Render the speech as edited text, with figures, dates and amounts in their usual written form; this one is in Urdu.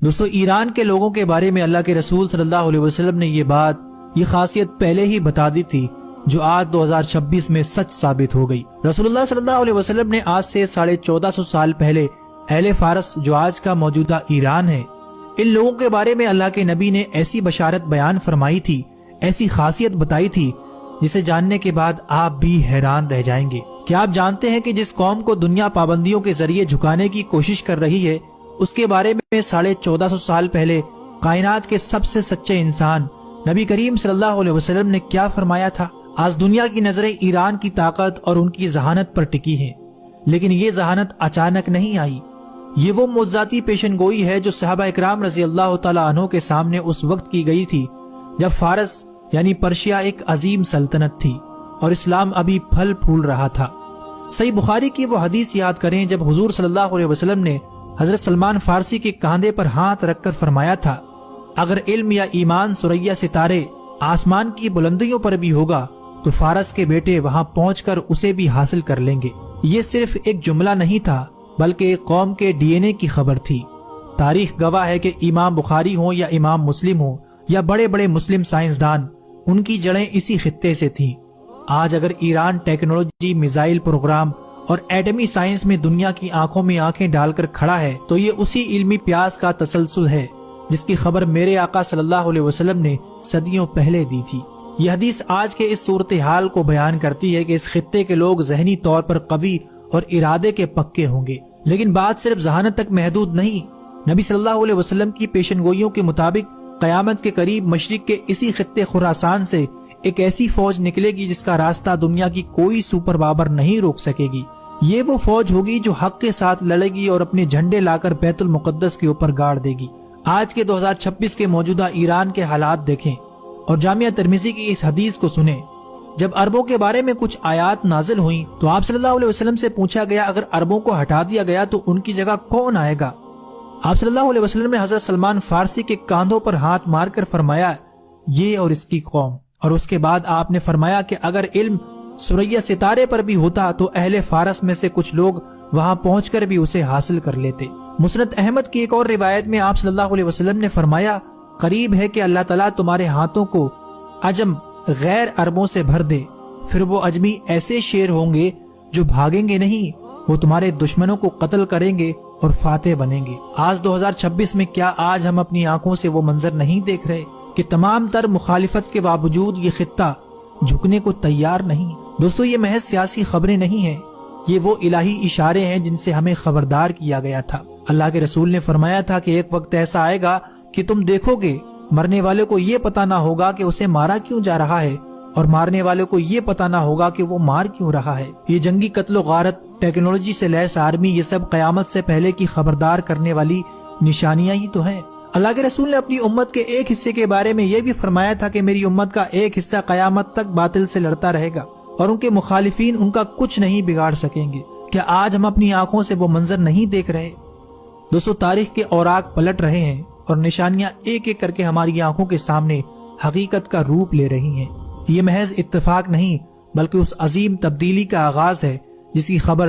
دوستو ایران کے لوگوں کے بارے میں اللہ کے رسول صلی اللہ علیہ وسلم نے یہ خاصیت پہلے ہی بتا دی تھی جو آج 2026 میں سچ ثابت ہو گئی۔ رسول اللہ صلی اللہ علیہ وسلم نے آج سے 1450 سال پہلے اہل فارس جو آج کا موجودہ ایران ہے، ان لوگوں کے بارے میں اللہ کے نبی نے ایسی بشارت بیان فرمائی تھی، ایسی خاصیت بتائی تھی جسے جاننے کے بعد آپ بھی حیران رہ جائیں گے۔ کیا آپ جانتے ہیں کہ جس قوم کو دنیا پابندیوں کے ذریعے جھکانے کی کوشش کر رہی ہے، اس کے بارے میں 1450 سال پہلے کائنات کے سب سے سچے انسان نبی کریم صلی اللہ علیہ وسلم نے کیا فرمایا تھا؟ آج دنیا کی نظریں ایران کی طاقت اور ان کی ذہانت پر ٹکی ہیں، لیکن یہ ذہانت اچانک نہیں آئی۔ یہ وہ معجزاتی پیشن گوئی ہے جو صحابہ اکرام رضی اللہ تعالیٰ عنہ کے سامنے اس وقت کی گئی تھی جب فارس یعنی پرشیا ایک عظیم سلطنت تھی اور اسلام ابھی پھل پھول رہا تھا۔ صحیح بخاری کی وہ حدیث یاد کریں جب حضور صلی اللہ علیہ وسلم نے حضرت سلمان فارسی کے کاندھے پر ہاتھ رکھ کر فرمایا تھا، اگر علم یا ایمان ثریا ستارے آسمان کی بلندیوں پر بھی ہوگا تو فارس کے بیٹے وہاں پہنچ کر اسے بھی حاصل کر لیں گے۔ یہ صرف ایک جملہ نہیں تھا بلکہ ایک قوم کے ڈی این اے کی خبر تھی۔ تاریخ گواہ ہے کہ امام بخاری ہوں یا امام مسلم ہوں یا بڑے بڑے مسلم سائنسدان، ان کی جڑیں اسی خطے سے تھیں۔ آج اگر ایران ٹیکنالوجی، میزائل پروگرام اور ایٹمی سائنس میں دنیا کی آنکھوں میں آنکھیں ڈال کر کھڑا ہے تو یہ اسی علمی پیاس کا تسلسل ہے جس کی خبر میرے آقا صلی اللہ علیہ وسلم نے صدیوں پہلے دی تھی۔ یہ حدیث آج کے اس صورتحال کو بیان کرتی ہے کہ اس خطے کے لوگ ذہنی طور پر قوی اور ارادے کے پکے ہوں گے، لیکن بات صرف ذہانت تک محدود نہیں۔ نبی صلی اللہ علیہ وسلم کی پیشن گوئیوں کے مطابق قیامت کے قریب مشرق کے اسی خطے خراسان سے ایک ایسی فوج نکلے گی جس کا راستہ دنیا کی کوئی سپر پاور نہیں روک سکے گی۔ یہ وہ فوج ہوگی جو حق کے ساتھ لڑے گی اور اپنے جھنڈے لا کر بیت المقدس کے اوپر گاڑ دے گی۔ آج کے 2026 کے موجودہ ایران کے حالات دیکھیں اور جامعہ ترمذی کی اس حدیث کو سنیں۔ جب عربوں کے بارے میں کچھ آیات نازل ہوئیں تو آپ صلی اللہ علیہ وسلم سے پوچھا گیا اگر عربوں کو ہٹا دیا گیا تو ان کی جگہ کون آئے گا؟ آپ صلی اللہ علیہ وسلم نے حضرت سلمان فارسی کے کاندھوں پر ہاتھ مار کر فرمایا، یہ اور اس کی قوم۔ اور اس کے بعد آپ نے فرمایا کہ اگر علم ثریا ستارے پر بھی ہوتا تو اہل فارس میں سے کچھ لوگ وہاں پہنچ کر بھی اسے حاصل کر لیتے۔ مسند احمد کی ایک اور روایت میں آپ صلی اللہ علیہ وسلم نے فرمایا، قریب ہے کہ اللہ تعالیٰ تمہارے ہاتھوں کو عجم غیر عربوں سے بھر دے، پھر وہ اجمی ایسے شیر ہوں گے جو بھاگیں گے نہیں، وہ تمہارے دشمنوں کو قتل کریں گے اور فاتح بنیں گے۔ آج 2026 میں کیا آج ہم اپنی آنکھوں سے وہ منظر نہیں دیکھ رہے کہ تمام تر مخالفت کے باوجود یہ خطہ جھکنے کو تیار نہیں؟ دوستو یہ محض سیاسی خبریں نہیں ہیں، یہ وہ الہی اشارے ہیں جن سے ہمیں خبردار کیا گیا تھا۔ اللہ کے رسول نے فرمایا تھا کہ ایک وقت ایسا آئے گا کہ تم دیکھو گے مرنے والے کو یہ پتا نہ ہوگا کہ اسے مارا کیوں جا رہا ہے اور مارنے والے کو یہ پتا نہ ہوگا کہ وہ مار کیوں رہا ہے۔ یہ جنگی قتل و غارت، ٹیکنالوجی سے لیس آرمی، یہ سب قیامت سے پہلے کی خبردار کرنے والی نشانیاں ہی تو ہیں۔ اللہ کے رسول نے اپنی امت کے ایک حصے کے بارے میں یہ بھی فرمایا تھا کہ میری امت کا ایک حصہ قیامت تک باطل سے لڑتا رہے گا اور ان کے مخالفین ان کا کچھ نہیں بگاڑ سکیں گے۔ کیا آج ہم اپنی آنکھوں سے وہ منظر نہیں دیکھ رہے؟ دوستو تاریخ کے اوراق پلٹ رہے ہیں اور نشانیاں ایک ایک کر کے ہماری آنکھوں کے سامنے حقیقت کا روپ لے رہی ہیں۔ یہ محض اتفاق نہیں بلکہ اس عظیم تبدیلی کا آغاز ہے جس کی خبر